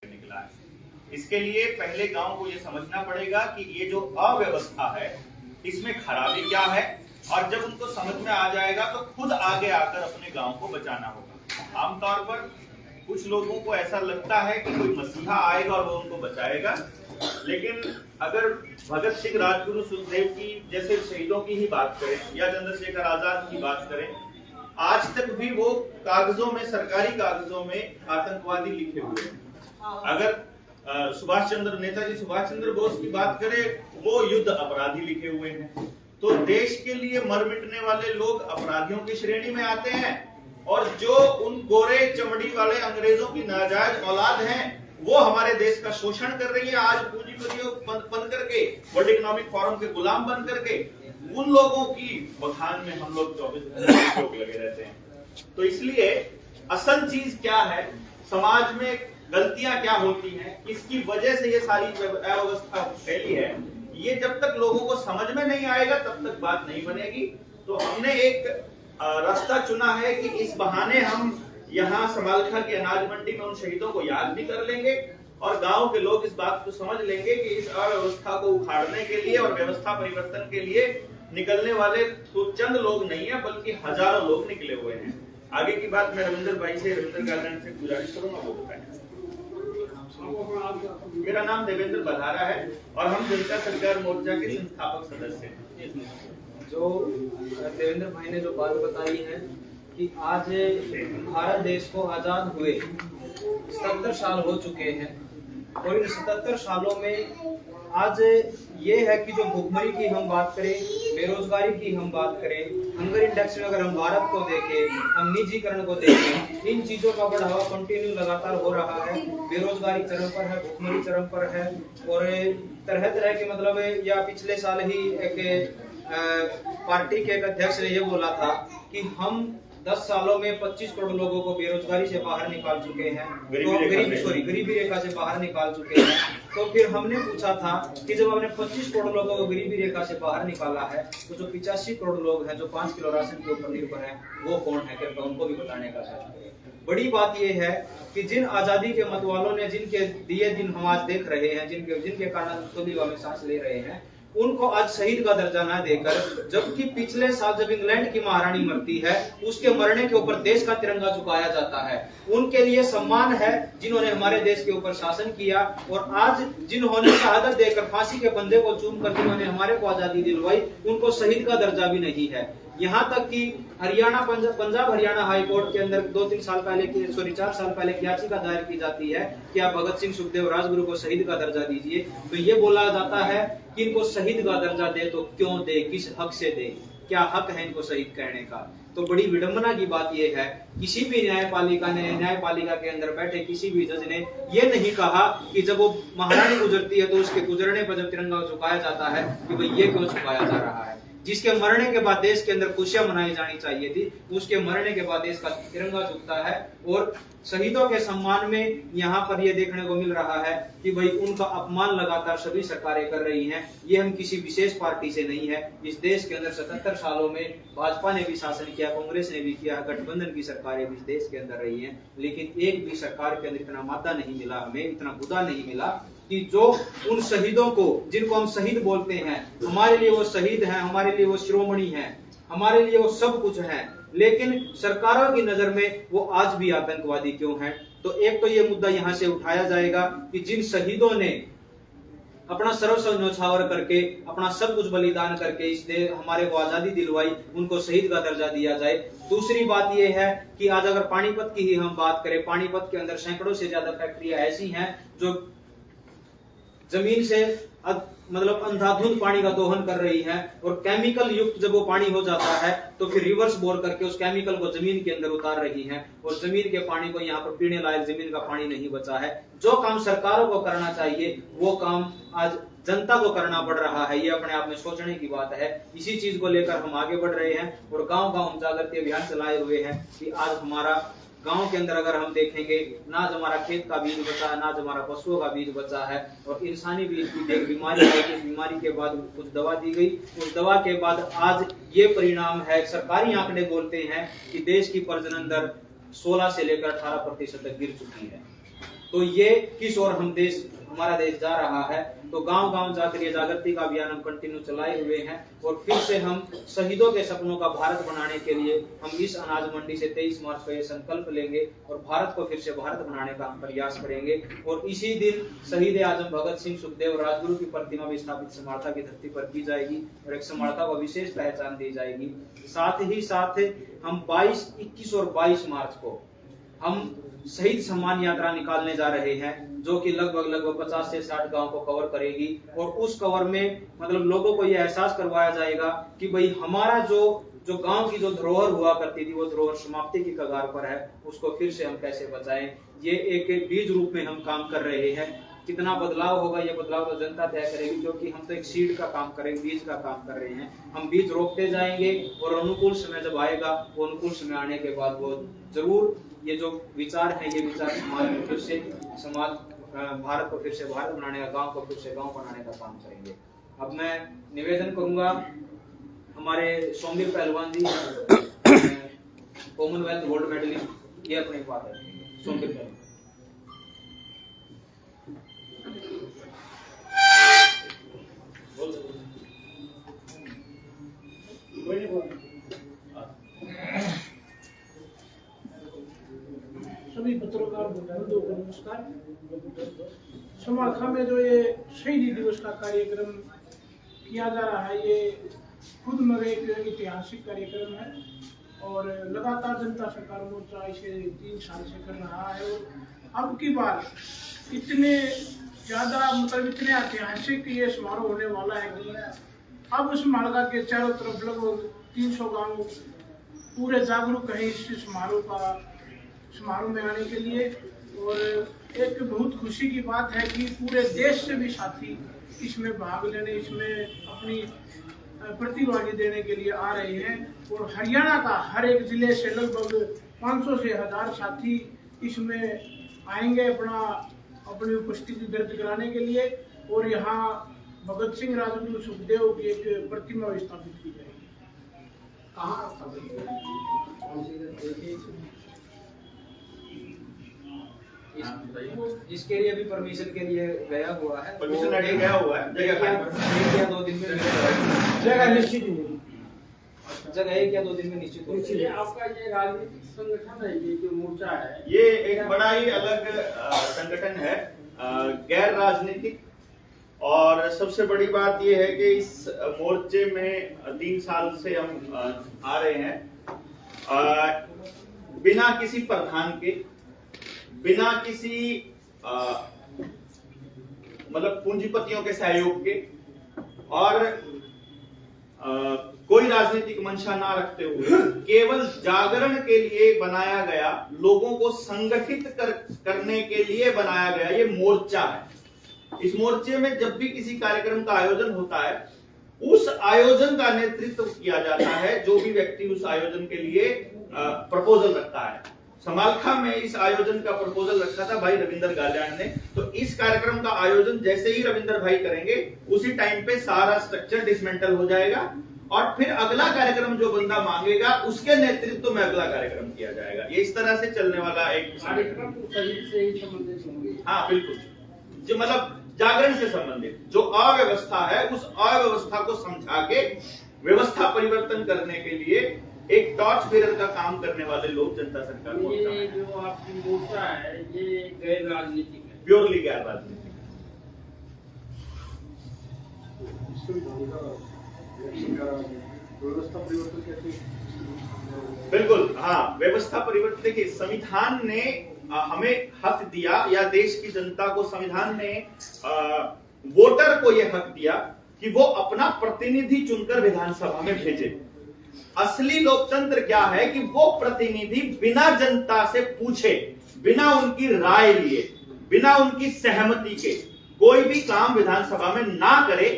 निकला है। इसके लिए पहले गांव को ये समझना पड़ेगा कि ये जो अव्यवस्था है इसमें खराबी क्या है, और जब उनको समझ में आ जाएगा तो खुद आगे आकर अपने गांव को बचाना होगा। आमतौर पर कुछ लोगों को ऐसा लगता है कि कोई मसीहा आएगा और वो उनको बचाएगा, लेकिन अगर भगत सिंह, राजगुरु, सुखदेव की जैसे शहीदों की ही बात करें या चंद्रशेखर आजाद की बात करें, आज तक भी वो कागजों में, सरकारी कागजों में आतंकवादी लिखे हुए हैं। अगर नेताजी सुभाष चंद्र बोस की बात करें, वो युद्ध अपराधी लिखे हुए हैं। तो देश के लिए मर मिटने वाले लोग अपराधियों की श्रेणी में आते हैं, और जो उन गोरे चमड़ी वाले अंग्रेजों की नाजायज औलाद हैं वो हमारे देश का शोषण कर रही है। आज पूंजीपतियों बन करके, वर्ल्ड इकोनॉमिक फोरम के गुलाम बन करके उन लोगों की बखान में हम लोग 24 घंटे लगे रहते हैं। तो इसलिए असल चीज क्या है, समाज में गलतियां क्या होती हैं, किसकी वजह से ये सारी अव्यवस्था फैली है, ये जब तक लोगों को समझ में नहीं आएगा तब तक बात नहीं बनेगी। तो हमने एक रास्ता चुना है कि इस बहाने हम यहाँ समालखा की अनाज मंडी में उन शहीदों को याद भी कर लेंगे, और गांव के लोग इस बात को समझ लेंगे कि इस अव्यवस्था को उखाड़ने के लिए और व्यवस्था परिवर्तन के लिए निकलने वाले तो चंद लोग नहीं है, बल्कि हजारों लोग निकले हुए हैं। आगे की बात मैं रविंदर भाई से, रविंदर गार्डन से गुजारिश करूंगा, वो बताएं। मेरा नाम देवेंद्र बधारा है और हम जनता सरकार मोर्चा के संस्थापक सदस्य हैं। जो देवेंद्र भाई ने जो बात बताई है कि आज भारत देश को आजाद हुए 77 साल हो चुके हैं, और इन 77 सालों में आज ये है कि जो भुखमरी की हम बात करें, बेरोजगारी की हम बात करें, हंगर इंडेक्स में अगर हम भारत को देखें, हम निजीकरण को देखें, इन चीजों का बढ़ावा कंटिन्यू लगातार हो रहा है। बेरोजगारी चरम पर है, भुखमरी चरम पर है, और तरह तरह के मतलब या पिछले साल ही एक पार्टी के एक अध्यक्ष ने ये बोला था कि हम 10 सालों में 25 करोड़ लोगों को बेरोजगारी से बाहर निकाल चुके हैं, गरीबी रेखा से बाहर निकाल चुके हैं। तो फिर हमने पूछा था कि जब हमने 25 करोड़ लोगों को गरीबी रेखा से बाहर निकाला है, तो जो 85 करोड़ लोग हैं जो 5 किलो राशन के ऊपर निर्भर हैं, वो कौन है, कृपया उनको भी बताने का है। बड़ी बात यह है कि जिन आजादी के मतवालों ने, जिनके दिए दिन हम आज देख रहे हैं, जिनके कारण खुली हवा में सांस ले रहे हैं, उनको आज शहीद का दर्जा न देकर, जबकि पिछले साल जब इंग्लैंड की महारानी मरती है उसके मरने के ऊपर देश का तिरंगा झुकाया जाता है, उनके लिए सम्मान है जिन्होंने हमारे देश के ऊपर शासन किया। और आज जिन्होंने शहादत देकर, फांसी के फंदे को चूम कर जिन्होंने हमारे को आजादी दिलवाई, उनको शहीद का दर्जा भी नहीं है। यहाँ तक कि हरियाणा, पंजाब हरियाणा हाई कोर्ट के अंदर 4 साल पहले याचिका दायर की जाती है कि आप भगत सिंह, सुखदेव, राजगुरु को शहीद का दर्जा दीजिए। तो ये बोला जाता है कि इनको शहीद का दर्जा दे तो क्यों दे, किस हक से दे, क्या हक है इनको शहीद कहने का। तो बड़ी विडंबना की बात यह है, किसी भी न्यायपालिका के अंदर बैठे किसी भी जज ने यह नहीं कहा कि जब वो महारानी गुजरती है तो उसके गुजरने पर जब तिरंगा झुकाया जाता है कि भाई ये क्यों झुकाया जा रहा है। जिसके मरने के बाद देश के अंदर खुशियां मनाई जानी चाहिए थी, उसके मरने के बाद देश का तिरंगा झुकता है। और शहीदों के सम्मान में यहाँ पर यह देखने को मिल रहा है कि भाई उनका अपमान लगातार सभी सरकारें कर रही हैं। ये हम किसी विशेष पार्टी से नहीं है, इस देश के अंदर 77 सालों में भाजपा ने भी शासन किया, कांग्रेस ने भी किया, गठबंधन की सरकारें भी इस देश के अंदर रही हैं, लेकिन एक भी सरकार के अंदर इतना मादा नहीं मिला, हमें इतना मुद्दा नहीं मिला कि जो उन शहीदों को, जिनको हम शहीद बोलते हैं, हमारे लिए वो शहीद हैं, हमारे लिए वो शिरोमणि हैं, हमारे लिए वो सब कुछ हैं, लेकिन सरकारों की नजर में वो आज भी आतंकवादी क्यों हैं। तो एक तो ये मुद्दा यहाँ से उठाया जाएगा कि जिन शहीदों ने अपना सर्वस्व न्यौछावर करके, अपना सब कुछ बलिदान करके इस देश हमारे को आजादी दिलवाई, उनको शहीद का दर्जा दिया जाए। दूसरी बात यह है कि आज अगर पानीपत की ही हम बात करें, पानीपत के अंदर सैकड़ों से ज्यादा फैक्ट्रियां ऐसी हैं जो जमीन से मतलब अंधाधुंध पानी का दोहन कर रही है, और केमिकल युक्त जब वो पानी हो जाता है तो फिर रिवर्स बोर करके उस केमिकल को जमीन के अंदर उतार रही है, और जमीन के पानी को यहाँ पर पीने लायक जमीन का पानी नहीं बचा है। जो काम सरकारों को करना चाहिए वो काम आज जनता को करना पड़ रहा है। ये अपने आप में सोचने की बात है। इसी चीज को लेकर हम आगे बढ़ रहे हैं और गांव गांव जागृति अभियान चलाए हुए हैं कि आज हमारा गांव के अंदर अगर हम देखेंगे, ना हमारा खेत का बीज बचा है, ना हमारा पशुओं का बीज बचा है, और इंसानी बीज की एक बीमारी है, इस बीमारी के बाद कुछ दवा दी गई, उस दवा के बाद आज ये परिणाम है। सरकारी आंकड़े बोलते हैं कि देश की प्रजनन दर 16 से लेकर 18% तक गिर चुकी है। तो ये किस ओर हमारा देश जा रहा है। तो गांव गांव जाकर ये जागृति का अभियान हम कंटिन्यू चलाए हुए हैं और फिर से हम शहीदों के सपनों का भारत बनाने के लिए हम इस अनाज मंडी से 23 मार्च को ये संकल्प लेंगे और भारत को फिर से भारत बनाने का हम प्रयास करेंगे। और इसी दिन शहीद आजम भगत सिंह, सुखदेव और राजगुरु की प्रतिमा भी स्थापित समार्था की धरती पर की जाएगी और एक समार्था को विशेष पहचान दी जाएगी। साथ ही साथ हम 22, 21 और 22 मार्च को हम शहीद सम्मान यात्रा निकालने जा रहे हैं, जो कि लगभग 50 से 60 गांव को कवर करेगी। और उस कवर में मतलब लोगों को यह एहसास करवाया जाएगा कि भाई हमारा जो गांव की जो धरोहर हुआ करती थी वो धरोहर समाप्ति की कगार पर है, उसको फिर से हम कैसे बचाएं। ये एक बीज रूप में हम काम कर रहे हैं। कितना बदलाव होगा ये बदलाव तो जनता तय करेगी, क्योंकि हम तो एक सीड का काम करेंगे, बीज का काम कर रहे हैं। हम बीज रोपते जाएंगे और अनुकूल समय जब आएगा, वो अनुकूल समय आने के बाद वो जरूर ये जो विचार है ये विचार समाज में फिर से भारत को फिर से भारत बनाने का, गांव को फिर से गांव बनाने का काम करेंगे। अब मैं निवेदन करूंगा हमारे सोमवीर पहलवान जी, कॉमनवेल्थ गोल्ड मेडलिस्ट, ये अपने बात रखेंगे। सोमवीर पहलवान सभी पत्रकार बंधुओं को नमस्कार। समाखा में जो ये शहीदी दिवस का कार्यक्रम किया जा रहा है, ये खुद में एक ऐतिहासिक कार्यक्रम है और लगातार जनता सरकार मोर्चा इसे 3 साल से कर रहा है। और अब की बार इतने ज़्यादा मतलब इतने ऐतिहासिक ये समारोह होने वाला है कि अब उस मालगा के चारों तरफ लगभग 300 गाँव पूरे जागरूक हैं इस समारोह में आने के लिए। और एक बहुत खुशी की बात है कि पूरे देश से भी साथी इसमें भाग लेने, इसमें अपनी प्रतिभागी देने के लिए आ रहे हैं। और हरियाणा का हर एक जिले से लगभग 500 से 1000 साथी इसमें आएंगे अपनी उपस्थिति दर्ज कराने के लिए। और यहाँ भगत सिंह, राजगुरु, सुखदेव की एक प्रतिमा स्थापित की जाएगी। कहाँ स्थापित इसके लिए भी परमिशन के लिए गया हुआ है, परमिशन रेडी गया हुआ है। जगह 2 दिन में जगह निश्चित नहीं, जगह 1 या 2 दिन में निश्चित हो जाएगी। आपका ये राजनीतिक संगठन है, ये जो मोर्चा है, ये एक बड़ा ही अलग संगठन है, गैर राजनीतिक। और सबसे बड़ी बात ये है कि इस मोर्चे में 3 साल से हम आ रहे हैं बिना किसी प्रधान के, बिना किसी मतलब पूंजीपतियों के सहयोग के और कोई राजनीतिक मंशा ना रखते हुए केवल जागरण के लिए बनाया गया, लोगों को संगठित करने के लिए बनाया गया ये मोर्चा है। इस मोर्चे में जब भी किसी कार्यक्रम का आयोजन होता है, उस आयोजन का नेतृत्व किया जाता है जो भी व्यक्ति उस आयोजन के लिए प्रपोजल रखता है। समालखा में इस आयोजन का प्रपोजल रखा था भाई रविंदर गालियान ने। तो इस कार्यक्रम का आयोजन जैसे ही रविंदर भाई करेंगे, उसी टाइम पे सारा स्ट्रक्चर डिसमेंटल हो जाएगा और फिर अगला कार्यक्रम जो बंदा मांगेगा उसके नेतृत्व में अगला कार्यक्रम किया जाएगा। ये इस तरह से चलने वाला एक कार्यक्रम शहीद से ही संबंधित होंगे। हाँ बिल्कुल, जो मतलब जागरण से संबंधित जो अव्यवस्था है, उस अव्यवस्था को समझा के व्यवस्था परिवर्तन करने के लिए एक टॉर्च बेरर का काम करने वाले लोग जनता सरकार को। ये जो आपकी मोर्चा है ये गैर राजनीतिक है, प्योरली गैर राजनीतिक। व्यवस्था परिवर्तन कैसे? बिल्कुल, हाँ, व्यवस्था परिवर्तन। देखिए, संविधान ने हमें हक दिया, या देश की जनता को संविधान ने वोटर को यह हक दिया कि वो अपना प्रतिनिधि चुनकर विधानसभा में भेजे। असली लोकतंत्र क्या है कि वो प्रतिनिधि बिना जनता से पूछे, बिना उनकी राय लिए, बिना उनकी सहमति के कोई भी काम विधानसभा में ना करे,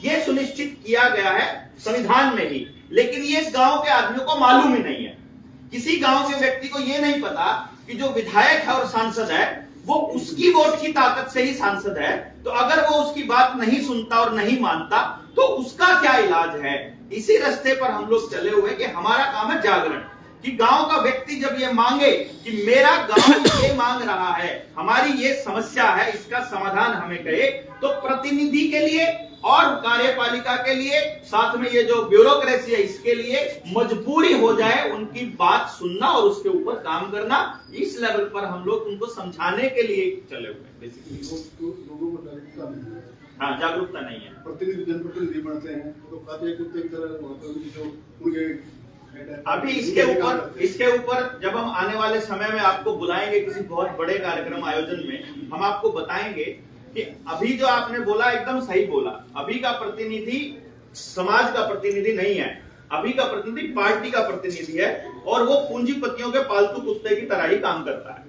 ये सुनिश्चित किया गया है संविधान में ही। लेकिन ये गांव के आदमियों को मालूम ही नहीं है। किसी गांव के व्यक्ति को ये नहीं पता कि जो विधायक है और सांसद है वो उसकी वोट की ताकत से ही सांसद है। तो अगर वो उसकी बात नहीं सुनता और नहीं मानता तो उसका क्या इलाज है। इसी रास्ते पर हम लोग चले हुए कि हमारा काम है जागरण। कि गांव का व्यक्ति जब ये मांगे कि मेरा गांव ये मांग रहा है, हमारी ये समस्या है, इसका समाधान हमें कहे, तो प्रतिनिधि के लिए और कार्यपालिका के लिए, साथ में ये जो ब्यूरोक्रेसी है इसके लिए मजबूरी हो जाए उनकी बात सुनना और उसके ऊपर काम करना। इस लेवल पर हम लोग उनको समझाने के लिए चले हुए हैं बेसिकली। लोगों को जागरूकता नहीं है। हाँ, जागरूकता नहीं है। प्रतिनिधि जनप्रतिनिधि बनते हैं तो कहते हैं कुत्ते की तरह जो उनके अभी इसके ऊपर जब हम आने वाले समय में आपको बुलाएंगे किसी बहुत बड़े कार्यक्रम आयोजन में, हम आपको बताएंगे कि अभी जो आपने बोला एकदम सही बोला। अभी का प्रतिनिधि समाज का प्रतिनिधि नहीं है, अभी का प्रतिनिधि पार्टी का प्रतिनिधि है और वो पूंजीपतियों के पालतू कुत्ते की तरह ही काम करता है।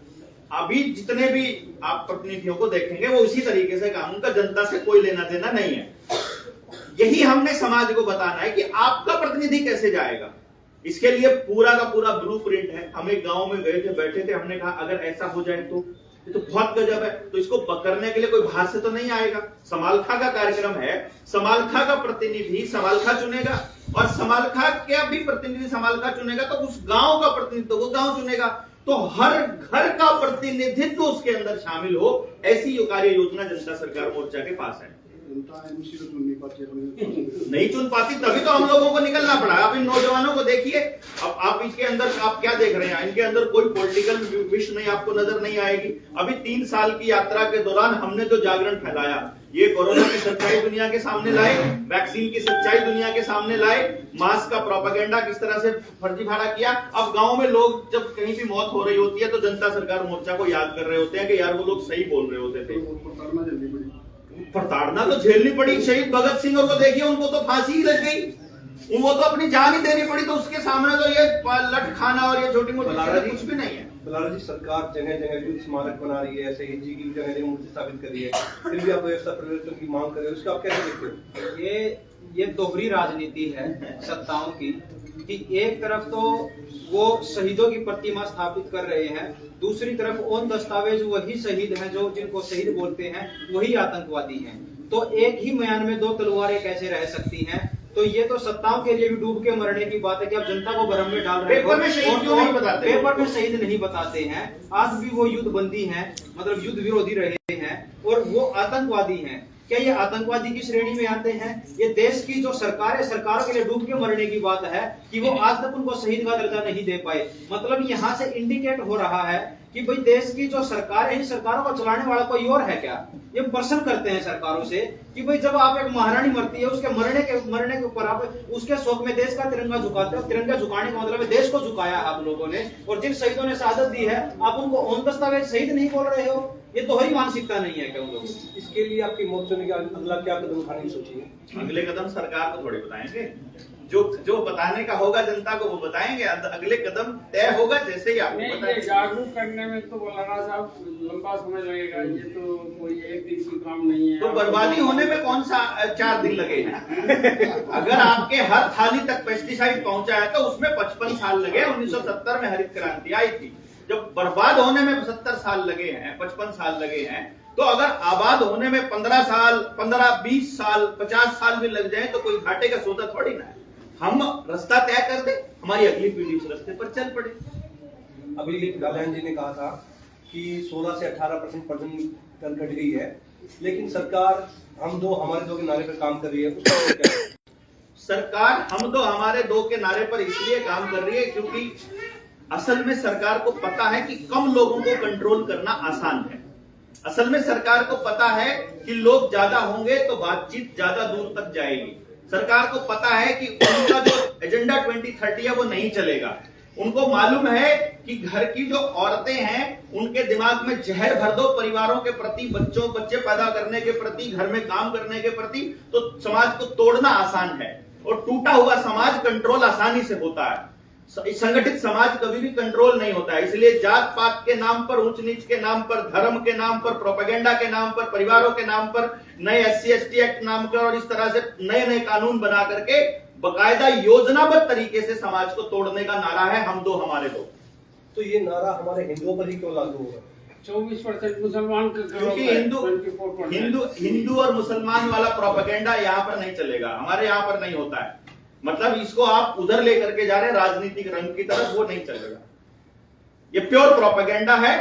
अभी जितने भी आप प्रतिनिधियों को देखेंगे वो इसी तरीके से काम, उनका जनता से कोई लेना देना नहीं है। यही हमने समाज को बताना है कि आपका प्रतिनिधि कैसे जाएगा। इसके लिए पूरा का पूरा ब्लूप्रिंट है। हम एक गांव में गए थे, बैठे थे, हमने कहा अगर ऐसा हो जाए तो ये तो बहुत गजब है, तो इसको करने के लिए कोई बाहर से तो नहीं आएगा। समालखा का कार्यक्रम है, समालखा का प्रतिनिधि समालखा चुनेगा और समालखा का भी प्रतिनिधि समालखा चुनेगा, तो उस गांव का प्रतिनिधि तो वो गांव चुनेगा। तो हर घर का प्रतिनिधित्व उसके अंदर शामिल हो, ऐसी कार्य योजना जनता सरकार मोर्चा के पास है। जनता एमसी को चुन नहीं पाती, नहीं चुन पाती, तभी तो हम लोगों को निकलना पड़ा। आप इन नौजवानों को देखिए, अब आप इसके अंदर आप क्या देख रहे हैं, इनके अंदर कोई पॉलिटिकल विश नहीं आपको नजर नहीं आएगी। अभी 3 साल की यात्रा के दौरान हमने जो जागरण फैलाया, ये कोरोना की सच्चाई दुनिया के सामने लाए, वैक्सीन की सच्चाई दुनिया के सामने लाए, मास्क का प्रोपेगेंडा किस तरह से फर्जीवाड़ा किया। अब गांव में लोग जब कहीं भी मौत हो रही होती है तो जनता सरकार मोर्चा को याद कर रहे होते हैं कि यार वो लोग सही बोल रहे होते थे। प्रताड़ना तो झेलनी पड़ी। शहीद भगत सिंह को देखिए, उनको तो फांसी ही लग गई, वो तो अपनी जान ही देनी पड़ी, तो उसके सामने तो ये लठ खाना और ये छोटी मोटी कुछ भी नहीं है। बलारा जी, सरकार जगह जगह युद्ध स्मारक बना रही है, शहीद जी की जगह जगह मूर्ति स्थापित कर रही है, फिर भी आप व्यवस्था परिवर्तन की मांग कर रहे हो, उसको आप कैसे देखते हो? ये दोहरी राजनीति है सत्ताओं की कि एक तरफ तो वो शहीदों की प्रतिमा स्थापित कर रहे हैं, दूसरी तरफ उन दस्तावेज वही शहीद हैं जो जिनको शहीद बोलते हैं वही आतंकवादी हैं। तो एक ही म्यान में 2 तलवारें कैसे रह सकती हैं? तो ये तो सत्ताओं के लिए भी डूब के मरने की बात है कि आप जनता को भ्रम में डाल रहे हो। पेपर में शहीद क्यों नहीं बताते? पेपर में शहीद नहीं बताते हैं। आज भी वो युद्ध बंदी हैं, मतलब युद्ध विरोधी रहे हैं और वो आतंकवादी हैं। क्या ये आतंकवादी की श्रेणी में आते हैं? ये देश की जो सरकार है, सरकारों के लिए डूब के मरने की बात है कि वो आज तक उनको शहीद का दर्जा नहीं दे पाए। मतलब यहाँ से इंडिकेट हो रहा है कि भाई देश की जो सरकार है, इन सरकारों को चलाने वाला कोई और है क्या? ये प्रश्न करते हैं सरकारों से कि भाई जब आप एक महारानी मरती है, उसके मरने के ऊपर आप उसके शोक में देश का तिरंगा झुकाते हो। तिरंगा झुकाने का मतलब है देश को झुकाया आप लोगों ने, और जिन शहीदों ने शहादत दी है आप उनको ऑन दस्तावेज शहीद नहीं बोल रहे हो। ये दोहरी मानसिकता नहीं है क्या उन लोगों की? इसके लिए आपकी मोर्चा ने अगला क्या कदम उठाने की सोची है? अगले कदम सरकार को थोड़ी बताएंगे, जो बताने का होगा जनता को वो बताएंगे। अगले कदम तय होगा जैसे ही आपको बताएंगे। जागरूक करने में तो बलारा साहब लंबा समय लगेगा, ये तो कोई एक दिन की काम नहीं है। तो बर्बादी होने में कौन सा 4 दिन लगे हैं? अगर आपके हर थाली तक पेस्टिसाइड पहुंचा है तो उसमें 55 साल लगे। 1970 में हरित क्रांति आई थी, जब बर्बाद होने में 70 साल लगे हैं, 55 साल लगे हैं, तो अगर आबाद होने में 15 साल, 15, 20 साल, 50 साल भी लग जाए तो कोई घाटे का सौदा थोड़ी ना है। हम रास्ता तय कर दे, हमारी अगली पीढ़ी उस रास्ते पर चल पड़े। अभिलेख गालियान जी ने कहा था कि 16 से 18% प्रजनन दर घट गई है, लेकिन सरकार हम दो हमारे दो के नारे पर काम कर रही है, उसका क्या है? सरकार हम दो हमारे दो के नारे पर इसलिए काम कर रही है क्योंकि असल में सरकार को पता है कि कम लोगों को कंट्रोल करना आसान है। असल में सरकार को पता है कि लोग ज्यादा होंगे तो बातचीत ज्यादा दूर तक जाएगी। सरकार को पता है कि उनका जो एजेंडा 2030 है वो नहीं चलेगा। उनको मालूम है कि घर की जो औरतें हैं उनके दिमाग में जहर भर दो परिवारों के प्रति, बच्चे पैदा करने के प्रति, घर में काम करने के प्रति, तो समाज को तोड़ना आसान है और टूटा हुआ समाज कंट्रोल आसानी से होता है। संगठित समाज कभी भी कंट्रोल नहीं होता है। इसलिए जात पात के नाम पर, ऊंच नीच के नाम पर, धर्म के नाम पर, प्रोपेगेंडा के नाम पर, परिवारों के नाम पर, नए SC/ST एक्ट नाम कर और इस तरह से नए नए कानून बना करके बकायदा योजनाबद्ध तरीके से समाज को तोड़ने का नारा है हम दो हमारे दो। तो ये नारा हमारे हिंदुओं पर ही क्यों लागू होगा? 24% मुसलमान, क्योंकि हिंदू और मुसलमान वाला प्रोपेगेंडा यहाँ पर नहीं चलेगा, हमारे यहाँ पर नहीं होता है। मतलब इसको आप उधर लेकर के जा रहे हैं राजनीतिक रंग की तरफ, वो नहीं चलेगा। ये प्योर प्रोपेगेंडा है।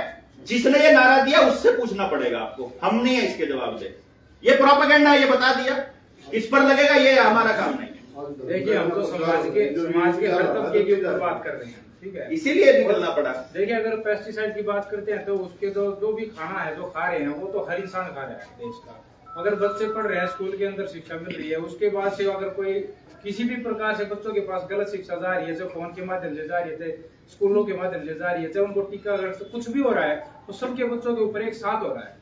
जिसने ये नारा दिया उससे पूछना पड़ेगा आपको, हम नहीं है इसके जवाब दे। ये प्रोपेगेंडा है, ये बता दिया, इस पर लगेगा, ये हमारा काम नहीं है। देखिए हम तो समाज के हर तबके के ऊपर बात कर रहे हैं, ठीक है, इसीलिए निकलना पड़ा। देखिए अगर पेस्टिसाइड की बात करते हैं तो उसके जो भी खाना है जो खा रहे हैं वो तो हर इंसान खा रहा है देश का। अगर बच्चे पढ़ रहे हैं, स्कूल के अंदर शिक्षा मिल रही है, उसके बाद से अगर कोई किसी भी प्रकार से बच्चों के पास गलत शिक्षा जा रही है, जो फोन के माध्यम से जा रही है, स्कूलों के माध्यम से जा रही है, जब उनको टीकाकरण से कुछ भी हो रहा है तो सबके बच्चों के ऊपर एक साथ हो रहा है,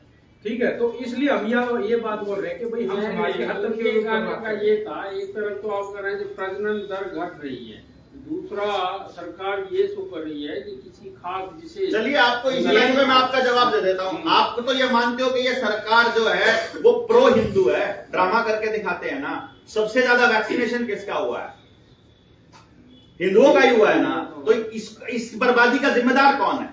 ठीक है। तो इसलिए हम ये बात बोल रहे हैं कि भाई हम समाज के हर तबके के का ये था, एक तरफ तो आप कह रहे हैं कि प्रजनन दर घट रही है, दूसरा सरकार ये सो कर रही है कि किसी खास जिसे, चलिए आपको इस लाइन में मैं आपका जवाब दे देता हूं। आपको तो ये मानते हो कि ये सरकार जो है वो प्रो हिंदू है, ड्रामा करके दिखाते हैं ना। सबसे ज्यादा वैक्सीनेशन किसका हुआ है? हिंदुओं का ही हुआ है ना। तो इस बर्बादी का जिम्मेदार कौन है?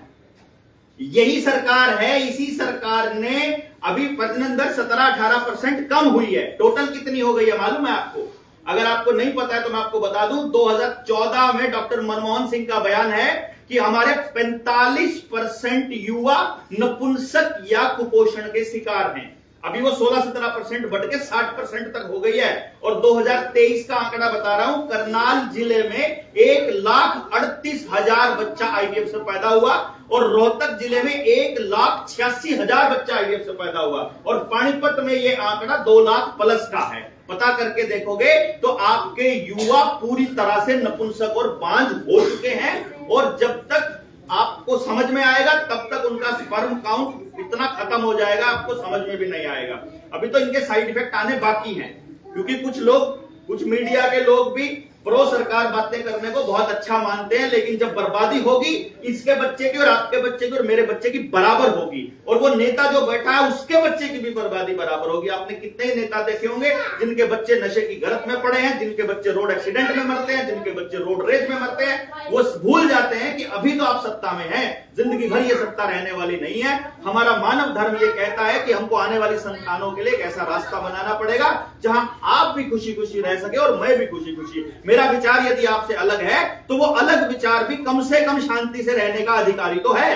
यही सरकार है। इसी सरकार ने अभी प्रजनन दर 17-18% कम हुई है। टोटल कितनी हो गई है मालूम है आपको? अगर आपको नहीं पता है तो मैं आपको बता दूं, 2014 में डॉक्टर मनमोहन सिंह का बयान है कि हमारे 45% युवा नपुंसक या कुपोषण के शिकार हैं। अभी वो 16-17% बढ़ के 60% तक हो गई है। और 2023 का आंकड़ा बता रहा हूं, करनाल जिले में 1,38,000 बच्चा आईवीएफ से पैदा हुआ और रोहतक जिले में 1,86,000 बच्चा आईवीएफ से पैदा हुआ। और पानीपत में ये आंकड़ा 2 लाख प्लस का है। पता करके देखोगे तो आपके युवा पूरी तरह से नपुंसक और बांझ हो चुके हैं। और जब तक आपको समझ में आएगा तब तक उनका स्पर्म काउंट इतना खत्म हो जाएगा, आपको समझ में भी नहीं आएगा। अभी तो इनके साइड इफेक्ट आने बाकी हैं, क्योंकि कुछ मीडिया के लोग भी प्रो सरकार बातें करने को बहुत अच्छा मानते हैं, लेकिन जब बर्बादी होगी इसके बच्चे की और आपके बच्चे की और मेरे बच्चे की बराबर होगी। और वो नेता जो बैठा है उसके बच्चे की भी बर्बादी बराबर होगी। आपने कितने ही नेता देखे होंगे जिनके बच्चे नशे की गर्त में पड़े हैं, जिनके बच्चे रोड एक्सीडेंट में मरते हैं, जिनके बच्चे रोड रेस में मरते हैं। वो भूल जाते हैं कि अभी तो आप सत्ता में हैं, जिंदगी भर ये सत्ता रहने वाली नहीं है। हमारा मानव धर्म ये कहता है कि हमको आने वाली संतानों के लिए एक ऐसा रास्ता बनाना पड़ेगा जहां आप भी खुशी खुशी रह सके और मैं भी खुशी खुशी। मेरा विचार यदि आपसे अलग है तो वो अलग विचार भी कम से कम शांति से रहने का अधिकारी तो है।